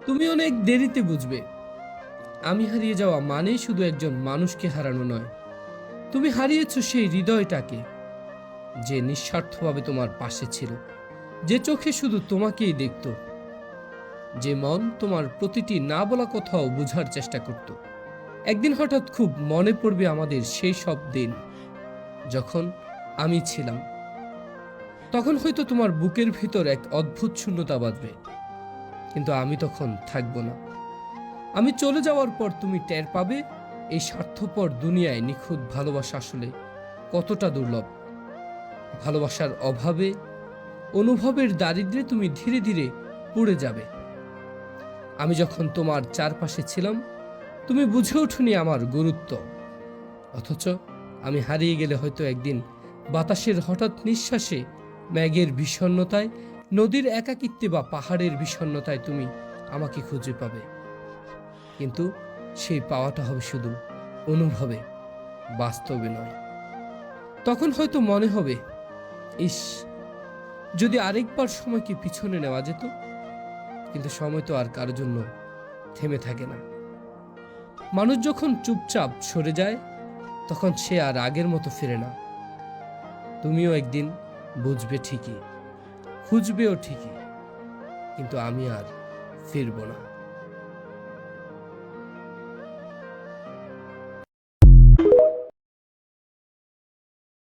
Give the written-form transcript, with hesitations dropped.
তুমি অনেক দেরিতে বুঝবে আমি হারিয়ে যাওয়া মানেই শুধু একজন মানুষকে হারানো নয়। তুমি হারিয়েছো সেই হৃদয়টাকে, যে নিঃস্বার্থভাবে তোমার পাশে ছিল, যে চোখে শুধু তোমাকেই দেখত, যে মন তোমার প্রতিটি না বলা কথাও বোঝার চেষ্টা করত। একদিন হঠাৎ খুব মনে পড়বে আমাদের সেই সব দিন, যখন আমি ছিলাম। তখন হয়তো তোমার বুকের ভিতর এক অদ্ভুত শূন্যতা বাঁধবে, কিন্তু আমি তখন থাকবো না। আমি চলে যাওয়ার পর তুমি টের পাবে এই স্বার্থপর দুনিয়ায় নিখুঁত ভালোবাসা আসলে কতটা দুর্লভ। ভালোবাসার অভাবে, অনুভবের দারিদ্র্যে তুমি ধীরে ধীরে পুড়ে যাবে। আমি যখন তোমার চারপাশে ছিলাম, তুমি বুঝে ওঠোনি আমার গুরুত্ব। অথচ আমি হারিয়ে গেলে হয়তো একদিন বাতাসের হঠাৎ নিঃশ্বাসে, মেঘের বিষণ্ণতায়, নদীর একাকিত্বে বা পাহাড়ের বিষণ্ণতায় তুমি আমাকে খুঁজে পাবে। কিন্তু সেই পাওয়াটা হবে শুধু অনুভবে, বাস্তবে নয়। তখন হয়তো মনে হবে, ইস, যদি আরেকবার সময়কে পিছনে নেওয়া যেত। কিন্তু সময় তো আর কারোর জন্য থেমে থাকে না। মানুষ যখন চুপচাপ সরে যায়, তখন সে আর আগের মতো ফিরে না। তুমিও একদিন বুঝবে ঠিকই, খুঁজবেও ঠিকই, কিন্তু আমি আর ফিরব না।